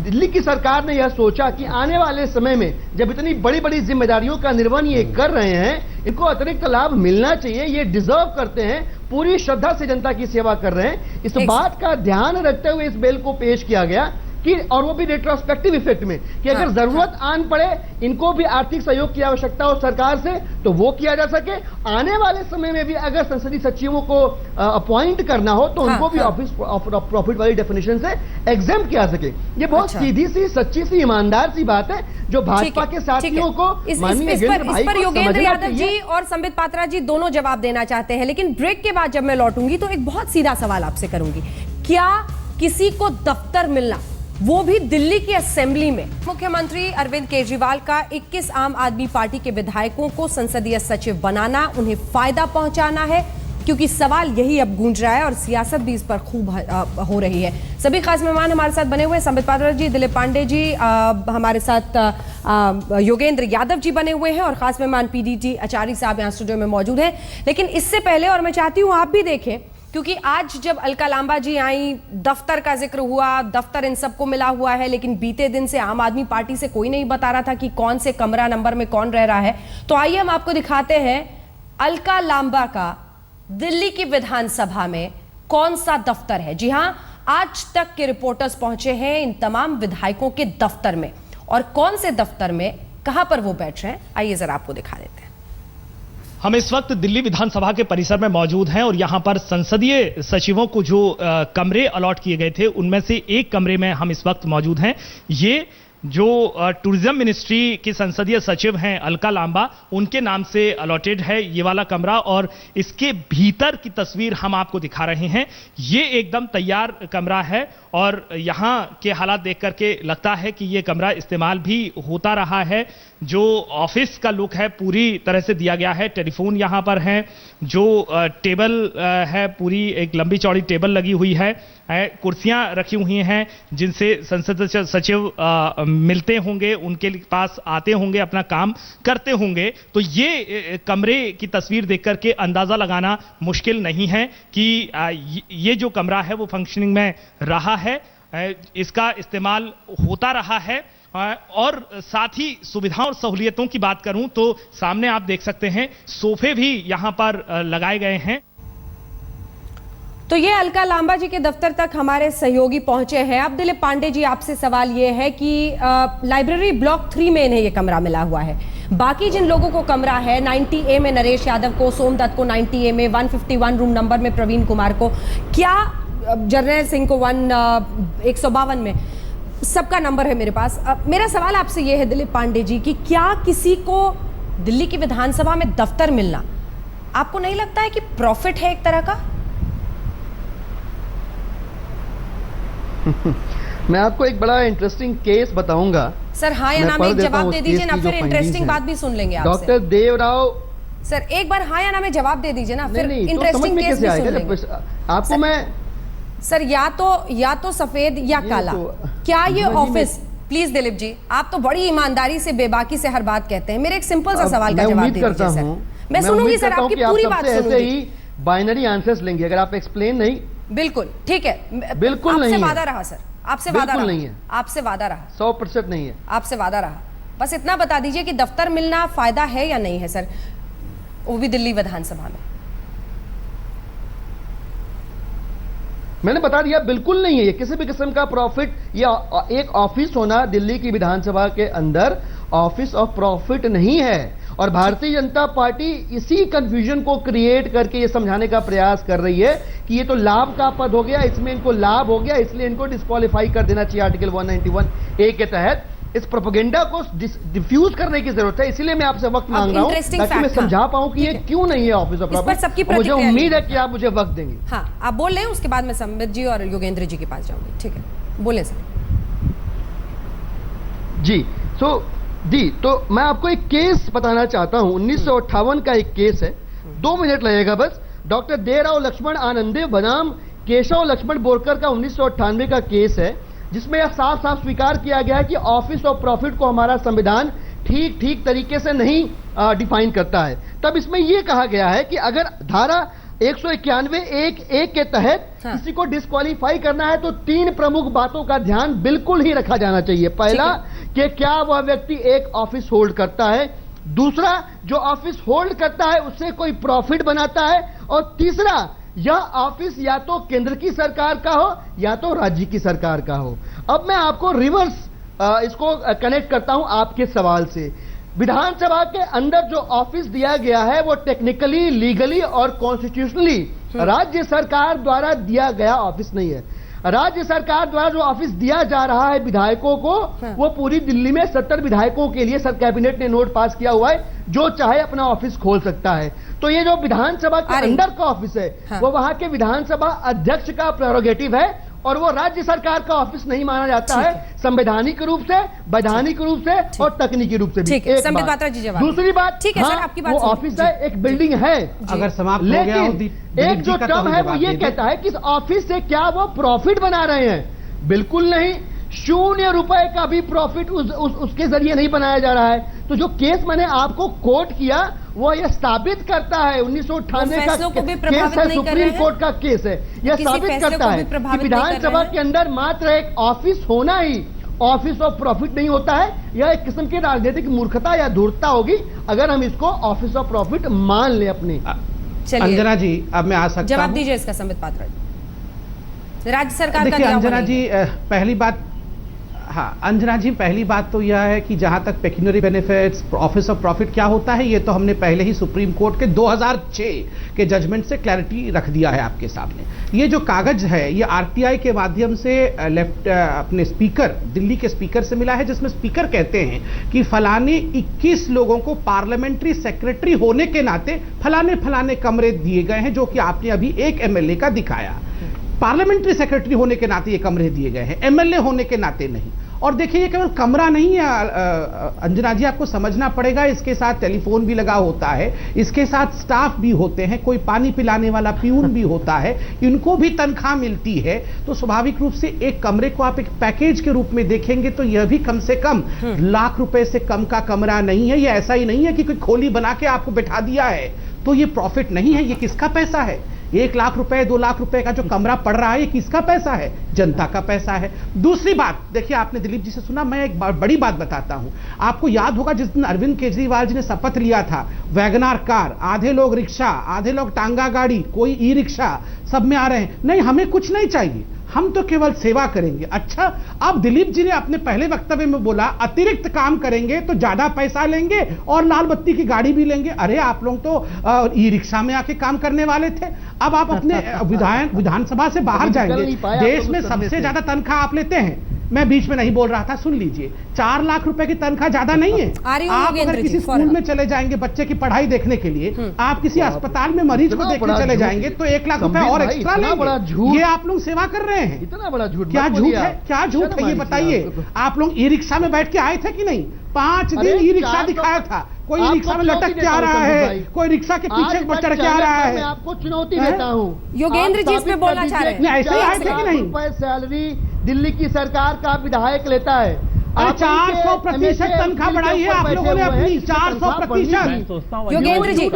दिल्ली की सरकार ने यह सोचा कि आने वाले समय में जब इतनी बड़ी बड़ी जिम्मेदारियों का निर्वहन ये कर रहे हैं, इनको अतिरिक्त लाभ मिलना चाहिए, ये डिजर्व करते हैं, पूरी श्रद्धा से जनता की सेवा कर रहे हैं। इस बात का ध्यान रखते हुए इस बिल को पेश किया गया। कि, और वो भी रेट्रोस्पेक्टिव इफेक्ट में, कि अगर जरूरत आन पड़े, इनको भी आर्थिक सहयोग की आवश्यकता हो सरकार से, तो वो किया जा सके। आने वाले समय में भी अगर संसदीय सचिवों को अपॉइंट करना हो तो उनको भी ऑफिस ऑफ प्रॉफिट वाली डेफिनेशन से एग्जेम्प्ट किया सके। ये बहुत सीधी सी, सच्ची सी, ईमानदार सी बात है जो भाजपा के साथियों को, इस पर योगेंद्र यादव जी और संबित पात्रा जी दोनों जवाब देना चाहते हैं, लेकिन ब्रेक के बाद जब मैं लौटूंगी तो एक बहुत सीधा सवाल आपसे करूंगी। क्या किसी को दफ्तर मिलना, वो भी दिल्ली की असेंबली में? मुख्यमंत्री अरविंद केजरीवाल का 21 आम आदमी पार्टी के विधायकों को संसदीय सचिव बनाना उन्हें फायदा पहुंचाना है, क्योंकि सवाल यही अब गूंज रहा है और सियासत भी इस पर खूब हो रही है। सभी खास मेहमान हमारे साथ बने हुए हैं, संबित पात्रा जी, दिलीप पांडे जी, हमारे साथ योगेंद्र यादव जी बने हुए हैं और खास मेहमान पीडीटी आचार्य साहब यहाँ स्टूडियो में मौजूद हैं। लेकिन इससे पहले, और मैं चाहती हूँ आप भी देखें, क्योंकि आज जब अलका लांबा जी आई, दफ्तर का जिक्र हुआ, दफ्तर इन सबको मिला हुआ है, लेकिन बीते दिन से आम आदमी पार्टी से कोई नहीं बता रहा था कि कौन से कमरा नंबर में कौन रह रहा है। तो आइए हम आपको दिखाते हैं अलका लांबा का दिल्ली की विधानसभा में कौन सा दफ्तर है। जी हां, आज तक के रिपोर्टर्स पहुंचे हैं इन तमाम विधायकों के दफ्तर में, और कौन से दफ्तर में, कहां पर वो बैठ रहे हैं, आइए जरा आपको दिखा देते हैं। हम इस वक्त दिल्ली विधानसभा के परिसर में मौजूद हैं और यहां पर संसदीय सचिवों को जो कमरे अलॉट किए गए थे उनमें से एक कमरे में हम इस वक्त मौजूद हैं। ये जो टूरिज्म मिनिस्ट्री की संसदीय सचिव हैं अलका लांबा, उनके नाम से अलॉटेड है ये वाला कमरा, और इसके भीतर की तस्वीर हम आपको दिखा रहे हैं। ये एकदम तैयार कमरा है और यहाँ के हालात देख करके लगता है कि ये कमरा इस्तेमाल भी होता रहा है। जो ऑफिस का लुक है पूरी तरह से दिया गया है। टेलीफोन यहाँ पर है, जो टेबल है, पूरी एक लंबी चौड़ी टेबल लगी हुई है, कुर्सियां रखी हुई हैं जिनसे संसदीय सचिव मिलते होंगे, उनके पास आते होंगे, अपना काम करते होंगे। तो ये कमरे की तस्वीर देख करके अंदाजा लगाना मुश्किल नहीं है कि ये जो कमरा है वो फंक्शनिंग में रहा है, इसका इस्तेमाल होता रहा है। और साथ ही सुविधाओं और सहूलियतों की बात करूं तो सामने आप देख सकते हैं सोफे भी यहां पर लगाए गए हैं। तो ये अलका लांबा जी के दफ्तर तक हमारे सहयोगी पहुंचे हैं। अब दिलीप पांडे जी, आपसे सवाल ये है कि लाइब्रेरी ब्लॉक 3 में इन्हें ये कमरा मिला हुआ है, बाकी जिन लोगों को कमरा है 90A में नरेश यादव को, सोमदत्त को 90A में, 151 रूम नंबर में प्रवीण कुमार को, क्या जर्नैल सिंह को 152 में, सबका नंबर है मेरे पास। मेरा सवाल आपसे यह है दिलीप पांडे जी कि क्या किसी को दिल्ली की विधानसभा में दफ्तर मिलना आपको नहीं लगता है कि प्रॉफिट है एक तरह का? मैं आपको एक बड़ा इंटरेस्टिंग केस बताऊंगा सर। हाँ या ना में जवाब दे दीजिए ना, फिर इंटरेस्टिंग बात भी सुन लेंगे आपसे। डॉक्टर देवराव सर, एक बार हाँ या ना में जवाब दे दीजिए ना, फिर इंटरेस्टिंग केस भी सुन लेंगे। आपको मैं सर या तो सफेद या काला, क्या ये ऑफिस, प्लीज दिलीप जी, आप तो बड़ी ईमानदारी से, बेबाकी से हर बात कहते हैं, मेरे एक सिंपल सा सवाल का जवाब दे दीजिए सर। मैं सुनूंगी सर, आपकी पूरी बात सुनूंगी। बाइनरी आंसर्स लेंगे अगर आप एक्सप्लेन नहीं। बिल्कुल ठीक है, बिल्कुल नहीं, आपसे वादा रहा सर, आपसे वादा रहा, नहीं है, आपसे वादा रहा, 100% नहीं है, आपसे वादा रहा। बस इतना बता दीजिए कि दफ्तर मिलना फायदा है या नहीं है सर, वो भी दिल्ली विधानसभा में। मैंने बता दिया, बिल्कुल नहीं है ये किसी भी किस्म का प्रॉफिट। या एक ऑफिस होना दिल्ली की विधानसभा के अंदर ऑफिस ऑफ प्रॉफिट नहीं है, और भारतीय जनता पार्टी इसी कंफ्यूजन को क्रिएट करके ये समझाने का प्रयास कर रही है कि ये तो लाभ का पद हो गया, इसमें इनको लाभ हो गया, इसलिए इनको डिस्क्वालीफाई कर देना चाहिए आर्टिकल 191A के तहत। इस प्रोपेगेंडा को डिफ्यूज करने की जरूरत है, इसीलिए मैं आपसे वक्त मांग रहा हूं ताकि मैं समझा पाऊं कि ये क्यों नहीं है ऑफिस ऑफ प्रॉफिट। मुझे उम्मीद है कि आप मुझे वक्त देंगे। हाँ, आप बोल रहे हैं, उसके बाद मैं संबित जी और योगेंद्र जी के पास जाऊंगी। ठीक है, बोले सर। जी तो मैं आपको एक केस बताना चाहता हूं, 1958 का एक केस है, 2 मिनट लगेगा बस। डॉक्टर देवराव लक्ष्मण आनंदे बनाम केशव लक्ष्मण बोरकर का 1998 का केस है, जिसमें यह साफ साफ स्वीकार किया गया है कि ऑफिस ऑफ प्रॉफिट को हमारा संविधान ठीक तरीके से नहीं डिफाइन करता है। तब इसमें यह कहा गया है कि अगर धारा 191(1) के तहत किसी को डिस्क्वालीफाई करना है तो 3 प्रमुख बातों का ध्यान बिल्कुल ही रखा जाना चाहिए। पहला, कि क्या वह व्यक्ति एक ऑफिस होल्ड करता है, दूसरा, जो ऑफिस होल्ड करता है उससे कोई प्रॉफिट बनाता है, और तीसरा, यह ऑफिस या तो केंद्र की सरकार का हो या तो राज्य की सरकार का हो। अब मैं आपको रिवर्स इसको कनेक्ट करता हूं आपके सवाल से। विधानसभा के अंदर जो ऑफिस दिया गया है वो टेक्निकली, लीगली और कॉन्स्टिट्यूशनली राज्य सरकार द्वारा दिया गया ऑफिस नहीं है। राज्य सरकार द्वारा जो ऑफिस दिया जा रहा है विधायकों को, वो पूरी दिल्ली में 70 विधायकों के लिए सब कैबिनेट ने नोट पास किया हुआ है, जो चाहे अपना ऑफिस खोल सकता है। तो ये जो विधानसभा के अंदर का ऑफिस है वो वहां के विधानसभा अध्यक्ष का प्रेरोगेटिव है और वो राज्य सरकार का ऑफिस नहीं माना जाता है, संवैधानिक रूप से, वैधानिक रूप से और तकनीकी रूप से भी। एक संबित बात। पात्रा जी जवाब। दूसरी बात, ठीक है हाँ, सर, आपकी बात वो ऑफिस है, एक बिल्डिंग है, अगर समाप्त हो गया हो लेकिन एक जो टर्म है वो ये कहता है कि इस ऑफिस से क्या वो प्रॉफिट बना रहे हैं? बिल्कुल नहीं, 0 रुपए का भी प्रॉफिट उसके जरिए नहीं बनाया जा रहा है। तो जो केस मैंने आपको कोट किया वो ये साबित करता है, 1998 का केस है, सुप्रीम कोर्ट का केस है, यह साबित करता है कि विधानसभा के अंदर मात्र एक ऑफिस होना ही ऑफिस ऑफ प्रॉफिट नहीं होता है। यह एक किस्म की राजनीतिक मूर्खता या धूर्तता होगी अगर हम इसको ऑफिस ऑफ प्रॉफिट मान ले अपने। अंजना जी, अब मैं आ सकता हूं? जवाब दीजिए इसका संबित पात्रा जी। राज्य सरकार का देखिए दिया अंजना जी, पहली बात, हाँ अंजना जी, पहली बात तो यह है कि जहां तक pecuniary benefits, office of profit क्या होता है, ये तो हमने पहले ही सुप्रीम कोर्ट के 2006 के जजमेंट से क्लैरिटी रख दिया है आपके सामने। ये जो कागज है ये आरटीआई के माध्यम से अपने स्पीकर, दिल्ली के स्पीकर से मिला है, जिसमें स्पीकर कहते हैं कि फलाने 21 लोगों को पार्लियामेंट्री सेक्रेटरी होने के नाते फलाने फलाने कमरे दिए गए हैं, जो कि आपने अभी एक एमएलए का दिखाया। पार्लियामेंट्री सेक्रेटरी होने के नाते ये कमरे दिए गए हैं, एमएलए होने के नाते नहीं। और देखिए ये केवल कमरा नहीं है अंजना जी, आपको समझना पड़ेगा, इसके साथ टेलीफोन भी लगा होता है, इसके साथ स्टाफ भी होते हैं, कोई पानी पिलाने वाला प्यून भी होता है, इनको भी तनख्वाह मिलती है। तो स्वाभाविक रूप से एक कमरे को आप एक पैकेज के रूप में देखेंगे तो यह भी कम से कम लाख रुपए से कम का कमरा नहीं है। ये ऐसा ही नहीं है कि कोई खोली बना के आपको बैठा दिया है तो ये प्रॉफिट नहीं है। ये किसका पैसा है? 1 लाख रुपए, 2 लाख रुपए का जो कमरा पड़ रहा है ये किसका पैसा है? जनता का पैसा है। दूसरी बात, देखिए आपने दिलीप जी से सुना, मैं एक बड़ी बात बताता हूं। आपको याद होगा जिस दिन अरविंद केजरीवाल जी ने शपथ लिया था, वैगनार कार, आधे लोग रिक्शा, आधे लोग टांगा गाड़ी, कोई ई रिक्शा, सब में आ रहे हैं। नहीं, हमें कुछ नहीं चाहिए, हम तो केवल सेवा करेंगे। अच्छा, अब दिलीप जी ने अपने पहले वक्तव्य में बोला अतिरिक्त काम करेंगे तो ज्यादा पैसा लेंगे और लाल बत्ती की गाड़ी भी लेंगे। अरे आप लोग तो ई रिक्शा में आके काम करने वाले थे, अब आप अपने विधानसभा से बाहर जाएंगे। देश में सबसे ज्यादा तनख्वाह आप लेते हैं, मैं बीच में नहीं बोल रहा था, सुन लीजिए। 4 लाख रुपए की तनख्वाह ज्यादा नहीं है। आप अगर किसी स्कूल में चले जाएंगे बच्चे की पढ़ाई देखने के लिए, आप किसी अस्पताल में मरीज को देखने चले जाएंगे तो 1 लाख रुपए और एक्स्ट्रा लेंगे। ये आप लोग सेवा कर रहे हैं। इतना बड़ा झूठ, क्या झूठ है? क्या झूठ है ये बताइए। आप लोग ई रिक्शा में बैठ के आए थे कि नहीं? 5 दिन ई रिक्शा दिखाया था, कोई रिक्शा में लटक के आ रहा है, कोई रिक्शा के पीछे चढ़ के आ रहा है। मैं आपको चुनौती देता हूँ, योगेंद्र जी इसमें बोलना चाह रहे हैं। ऐसे ही आए थे कि नहीं? रुपए सैलरी दिल्ली की सरकार का विधायक लेता है। 400% तनख्वाह बढ़ाई है आप लोगों ने अपनी, 400%। योगेंद्र जी,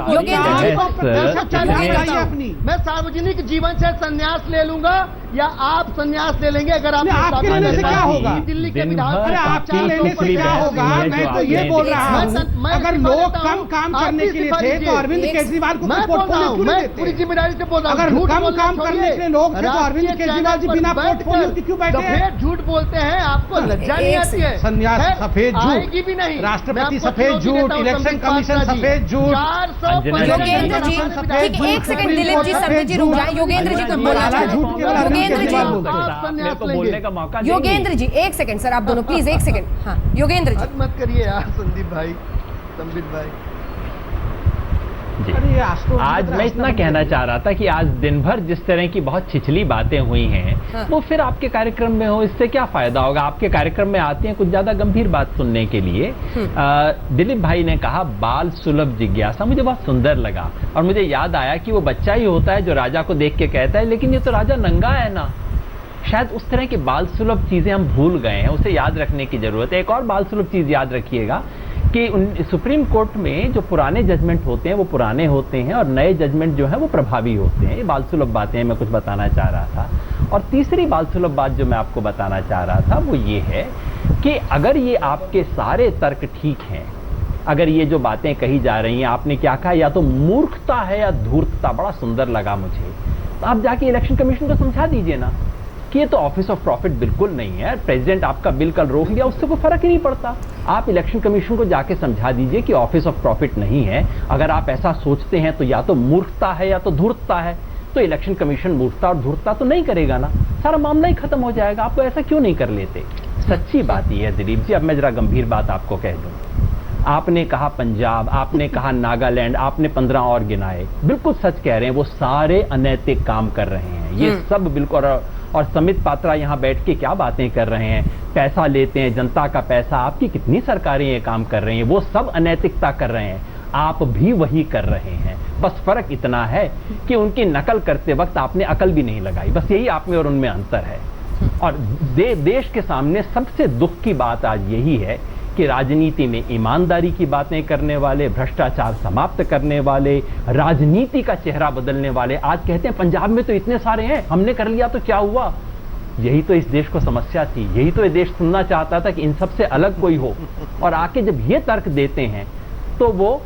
मैं सार्वजनिक जीवन से संन्यास ले लूंगा या आप संन्यास ले लेंगे अगर आपके लेने से क्या होगा? दिल्ली के विधायक आपके लेने से क्या होगा? मैं तो ये बोल रहा हूँ, अगर लोग कम काम करने के लिए थे तो अरविंद केजरीवाल को पोर्टफोलियो क्यों नहीं देते? पूरी जिम्मेदारी से बोल रहा हूँ। अगर कम काम करने के लिए लोग थे तो अरविंद केजरीवाल जी बिना पोर्टफोलियो के क्यों बैठे हैं? झूठ बोलते हैं, आपको लज्जा नहीं आती है? संन्यास सफेद आएगी भी झूठ, नहीं। राष्ट्रपति सफेद झूठ, इलेक्शन कमीशन सफेद झूठ। योगेंद्र जी, ठीक है, एक सेकंड दिलीप जी, संबित जी रुक जाए। योगेंद्र जी को बोलना चाह रहे हैं। योगेंद्र जी, योगेंद्र जी एक सेकंड सर, आप दोनों प्लीज एक सेकंड। हाँ योगेंद्र जी, मत करिए यार संदीप भाई, संबित भाई। जी, आज मैं इतना कहना चाह रहा था कि आज दिन भर जिस तरह की बहुत छिछली बातें हुई हैं वो फिर आपके कार्यक्रम में हो, इससे क्या फायदा होगा? आपके कार्यक्रम में आते हैं कुछ ज्यादा गंभीर बात सुनने के लिए। दिलीप भाई ने कहा बाल सुलभ जिज्ञासा, मुझे बहुत सुंदर लगा और मुझे याद आया कि वो बच्चा ही होता है जो राजा को देख के कहता है लेकिन ये तो राजा नंगा है ना। शायद उस तरह की बाल सुलभ चीजें हम भूल गए हैं, उसे याद रखने की जरूरत है। एक और बाल सुलभ चीज याद रखिएगा कि सुप्रीम कोर्ट में जो पुराने जजमेंट होते हैं वो पुराने होते हैं और नए जजमेंट जो है वो प्रभावी होते हैं। ये बाल सुलभ बातें मैं कुछ बताना चाह रहा था। और तीसरी बाल सुलभ बात जो मैं आपको बताना चाह रहा था वो ये है कि अगर ये आपके सारे तर्क ठीक हैं, अगर ये जो बातें कही जा रही हैं, आपने क्या कहा, या तो मूर्खता है या धूर्तता, बड़ा सुंदर लगा मुझे। तो आप जाके इलेक्शन कमीशन को समझा दीजिए ना कि ये तो ऑफिस ऑफ प्रॉफिट बिल्कुल नहीं है, प्रेसिडेंट आपका बिल कल रोक लिया, उससे कोई फर्क ही नहीं पड़ता। आप इलेक्शन कमीशन को जाके समझा दीजिए कि ऑफिस ऑफ प्रॉफिट नहीं है। अगर आप ऐसा सोचते हैं तो या तो मूर्खता है या तो धूर्तता है, तो इलेक्शन कमीशन मूर्खता और धूर्तता तो नहीं करेगा ना, सारा मामला ही खत्म हो जाएगा। आपको ऐसा क्यों नहीं कर लेते? सच्ची बात यह है दिलीप जी, अब मैं जरा गंभीर बात आपको कह दूं। आपने कहा पंजाब, आपने कहा नागालैंड, आपने 15 और गिनाए, बिल्कुल सच कह रहे हैं, वो सारे अनैतिक काम कर रहे हैं, ये सब बिल्कुल। और समित पात्रा यहाँ बैठ के क्या बातें कर रहे हैं, पैसा लेते हैं, जनता का पैसा। आपकी कितनी सरकारें ये काम कर रही हैं, वो सब अनैतिकता कर रहे हैं, आप भी वही कर रहे हैं। बस फर्क इतना है कि उनकी नकल करते वक्त आपने अकल भी नहीं लगाई, बस यही आप में और उनमें अंतर है। और देश के सामने सबसे दुख की बात आज यही है कि राजनीति में ईमानदारी की बातें करने वाले, भ्रष्टाचार समाप्त करने वाले, राजनीति का चेहरा बदलने वाले आज कहते हैं पंजाब में तो इतने सारे हैं, हमने कर लिया तो क्या हुआ। यही तो इस देश को समस्या थी, यही तो ये देश सुनना चाहता था कि इन सबसे अलग कोई हो। और आके जब ये तर्क देते हैं तो वो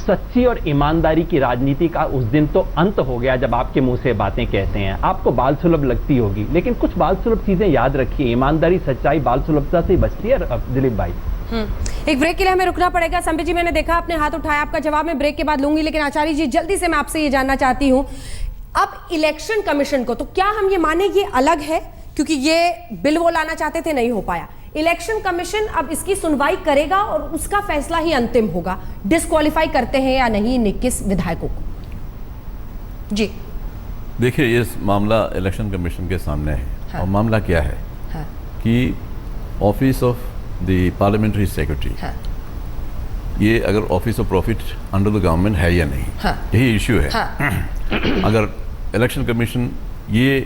सच्ची और ईमानदारी की राजनीति का उस दिन तो अंत हो गया जब आपके मुंह से बातें कहते हैं। आपको बाल सुलभ लगती होगी, लेकिन कुछ बाल सुलभ चीजें याद रखिए, ईमानदारी सच्चाई बाल सुलभता से बचती है दिलीप भाई। एक ब्रेक के लिए हमें रुकना पड़ेगा। संबित जी, मैंने देखा आपने हाथ उठाया, आपका जवाब मैं ब्रेक के बाद लूंगी, लेकिन आचार्य जी जल्दी से मैं आपसे ये जानना चाहती हूं, अब इलेक्शन कमीशन को तो क्या हम ये माने ये अलग है, क्योंकि ये बिल वो लाना चाहते थे, नहीं हो पाया। इलेक्शन कमीशन अब इसकी सुनवाई करेगा और उसका फैसला ही अंतिम होगा, डिस्क्वालीफाई करते हैं या नहीं 21 विधायकों को। जी देखिए, ये मामला इलेक्शन कमीशन के सामने है। हाँ। और मामला क्या है? हाँ। कि office of the parliamentary secretary, हाँ, ये अगर office of profit under the government है या नहीं, हाँ, यही इश्यू है। हाँ। अगर इलेक्शन कमीशन ये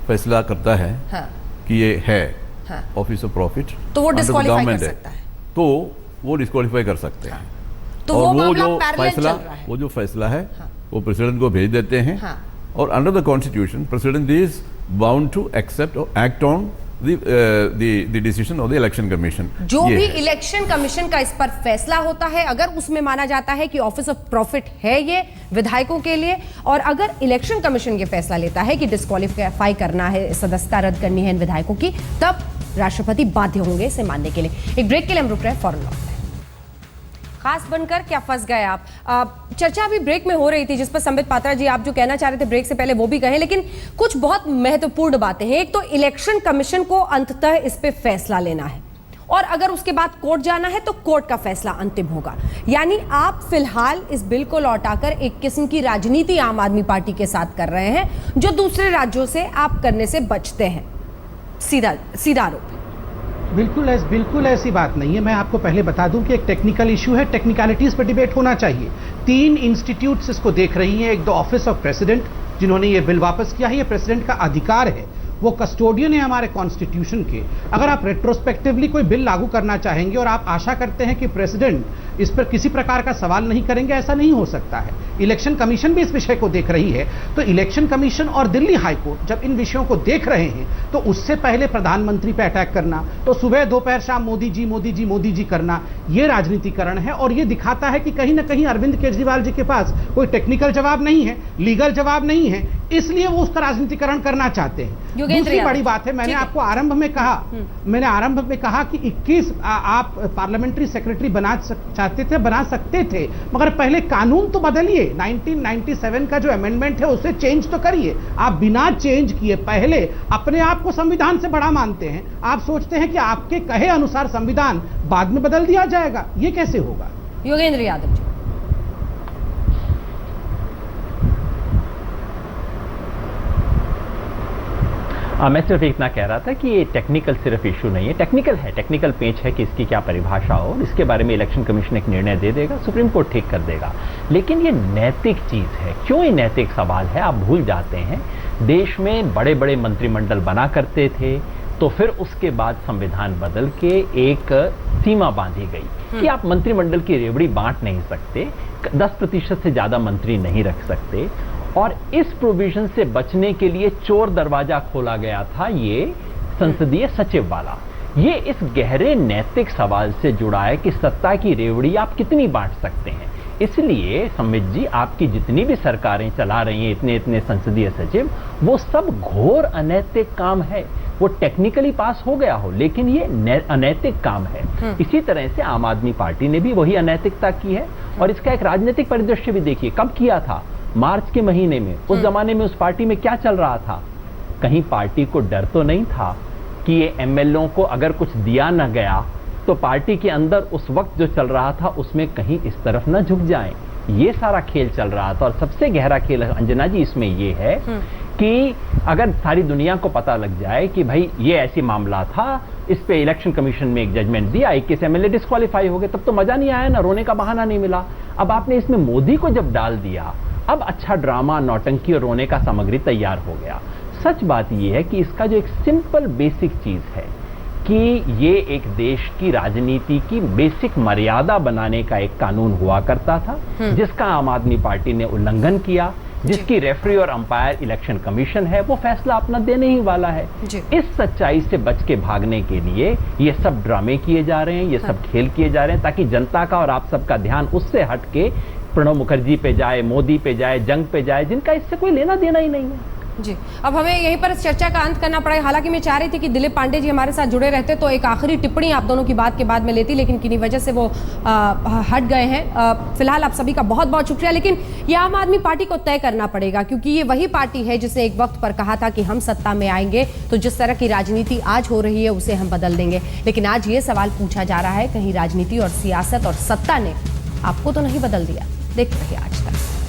फैसला करता है, हाँ, कि ये है ऑफिस ऑफ प्रॉफिट, तो वो डिस्क्वालीफाई कर सकता है, तो वो डिस्क्वालीफाई कर सकते हैं। तो और वो जो फैसला है, हाँ, वो प्रेसिडेंट को भेज देते हैं। हाँ। और under the constitution president is bound to accept और act on the decision of the election commission। जो भी इलेक्शन कमीशन का इस पर फैसला होता है, अगर उसमें माना जाता है कि ऑफिस ऑफ प्रॉफिट है ये विधायकों के लिए, और अगर इलेक्शन कमीशन ये फैसला लेता है कि डिस्क्वालीफाई करना है, सदस्यता रद्द करनी है इन विधायकों की, तब राष्ट्रपति बाध्य होंगे इसे मानने के लिए। एक ब्रेक के लिए हम रुक रहे हैं, फौरन लौटते हैं। खास बनकर क्या फंस गए आप? चर्चा अभी ब्रेक में हो रही थी जिस पर संबित पात्रा जी आप जो कहना चाह रहे थे ब्रेक से पहले वो भी कहें, लेकिन कुछ बहुत महत्वपूर्ण बातें हैं। एक तो इलेक्शन कमीशन को अंततः इस पे फैसला लेना है, और अगर उसके बाद कोर्ट जाना है तो कोर्ट का फैसला अंतिम होगा। यानी आप फिलहाल इस बिल को लौटाकर एक किस्म की राजनीति आम आदमी पार्टी के साथ कर रहे हैं, जो दूसरे राज्यों से आप करने से बचते हैं। सीधा आरोप। बिल्कुल ऐसी बात नहीं है। मैं आपको पहले बता दूं कि एक टेक्निकल इशू है, टेक्निकलिटीज पर डिबेट होना चाहिए। 3 इंस्टीट्यूट्स इसको देख रही हैं। एक तो ऑफिस ऑफ प्रेसिडेंट, जिन्होंने ये बिल वापस किया है, ये प्रेसिडेंट का अधिकार है, वो कस्टोडियन है हमारे कॉन्स्टिट्यूशन के। अगर आप रेट्रोस्पेक्टिवली कोई बिल लागू करना चाहेंगे और आप आशा करते हैं कि प्रेसिडेंट इस पर किसी प्रकार का सवाल नहीं करेंगे, ऐसा नहीं हो सकता है। इलेक्शन कमीशन भी इस विषय को देख रही है, तो इलेक्शन कमीशन और दिल्ली हाईकोर्ट जब इन विषयों को देख रहे हैं, तो उससे पहले प्रधानमंत्री पे अटैक करना, तो सुबह दोपहर शाम मोदी जी मोदी जी मोदी जी करना, ये राजनीतिकरण है। और ये दिखाता है कि कहीं ना कहीं अरविंद केजरीवाल जी के पास कोई टेक्निकल जवाब नहीं है, लीगल जवाब नहीं है, इसलिए वो उसका राजनीतिकरण करना चाहते हैं। दूसरी बड़ी बात है, मैंने आपको आरंभ में कहा कि 21 आप पार्लियामेंट्री सेक्रेटरी बना सकते थे, मगर पहले कानून तो बदलिए। 1997 का जो अमेंडमेंट है उसे चेंज तो करिए। आप बिना चेंज किए पहले अपने आप को संविधान से बड़ा मानते हैं, आप सोचते हैं कि आपके कहे अनुसार संविधान बाद में बदल दिया जाएगा, ये कैसे होगा? योगेंद्र यादव जी। मैं सिर्फ इतना कह रहा था कि ये टेक्निकल सिर्फ इशू नहीं है, टेक्निकल है, टेक्निकल पेच है कि इसकी क्या परिभाषा हो, इसके बारे में इलेक्शन कमीशन एक निर्णय दे देगा, सुप्रीम कोर्ट ठीक कर देगा। लेकिन ये नैतिक चीज है। क्यों ये नैतिक सवाल है? आप भूल जाते हैं, देश में बड़े बड़े मंत्रिमंडल बना करते थे, तो फिर उसके बाद संविधान बदल के एक सीमा बांधी गई कि आप मंत्रिमंडल की रेवड़ी बांट नहीं सकते, 10% से ज्यादा मंत्री नहीं रख सकते। और इस प्रोविजन से बचने के लिए चोर दरवाजा खोला गया था, ये संसदीय सचिव वाला। ये इस गहरे नैतिक सवाल से जुड़ा है कि सत्ता की रेवड़ी आप कितनी बांट सकते हैं। इसलिए संबित जी, आपकी जितनी भी सरकारें चला रही हैं, इतने इतने संसदीय सचिव, वो सब घोर अनैतिक काम है। वो टेक्निकली पास हो गया हो, लेकिन ये अनैतिक काम है। इसी तरह से आम आदमी पार्टी ने भी वही अनैतिकता की है। और इसका एक राजनीतिक परिदृश्य भी देखिए, कब किया था? मार्च के महीने में। उस जमाने में उस पार्टी में क्या चल रहा था? कहीं पार्टी को डर तो नहीं था कि ये एमएलओ को अगर कुछ दिया न गया तो पार्टी के अंदर उस वक्त जो चल रहा था उसमें कहीं इस तरफ न झुक जाएं। ये सारा खेल चल रहा था। और सबसे गहरा खेल अंजना जी इसमें ये है कि अगर सारी दुनिया को पता लग जाए कि भाई ये ऐसी मामला था, इस पे इलेक्शन कमीशन में एक जजमेंट दिया, 21 एमएलए डिस्क्वालीफाई हो गए, तब तो मजा नहीं आया ना, रोने का बहाना नहीं मिला। अब आपने इसमें मोदी को जब डाल दिया, अब अच्छा ड्रामा, नौटंकी और रोने का सामग्री तैयार हो गया। सच बात यह है कि इसका जो एक सिंपल बेसिक चीज है कि ये एक देश की राजनीति की बेसिक मर्यादा बनाने का एक कानून हुआ करता था, जिसका आम आदमी पार्टी ने उल्लंघन किया, जिसकी रेफरी और अंपायर इलेक्शन कमीशन है, वो फैसला अपना देने ही वाला है। इस सच्चाई से बच के भागने के लिए ये सब ड्रामे किए जा रहे हैं, ये सब खेल किए जा रहे हैं, ताकि जनता का और आप सबका ध्यान उससे हट के प्रणब मुखर्जी पे जाए, मोदी पे जाए, जंग पे जाए, जिनका इससे कोई लेना देना ही नहीं है। जी, अब हमें यहीं पर इस चर्चा का अंत करना पड़ेगा। हालांकि मैं चाह रही थी कि दिलीप पांडे जी हमारे साथ जुड़े रहते तो एक आखिरी टिप्पणी आप दोनों की बात के बाद में लेती, लेकिन किन्हीं वजह से वो हट गए हैं। फिलहाल आप सभी का बहुत बहुत शुक्रिया। लेकिन ये आम आदमी पार्टी को तय करना पड़ेगा, क्योंकि ये वही पार्टी है जिसने एक वक्त पर कहा था कि हम सत्ता में आएंगे तो जिस तरह की राजनीति आज हो रही है उसे हम बदल देंगे। लेकिन आज ये सवाल पूछा जा रहा है, कहीं राजनीति और सियासत और सत्ता ने आपको तो नहीं बदल दिया? देखते रहिए आज तक।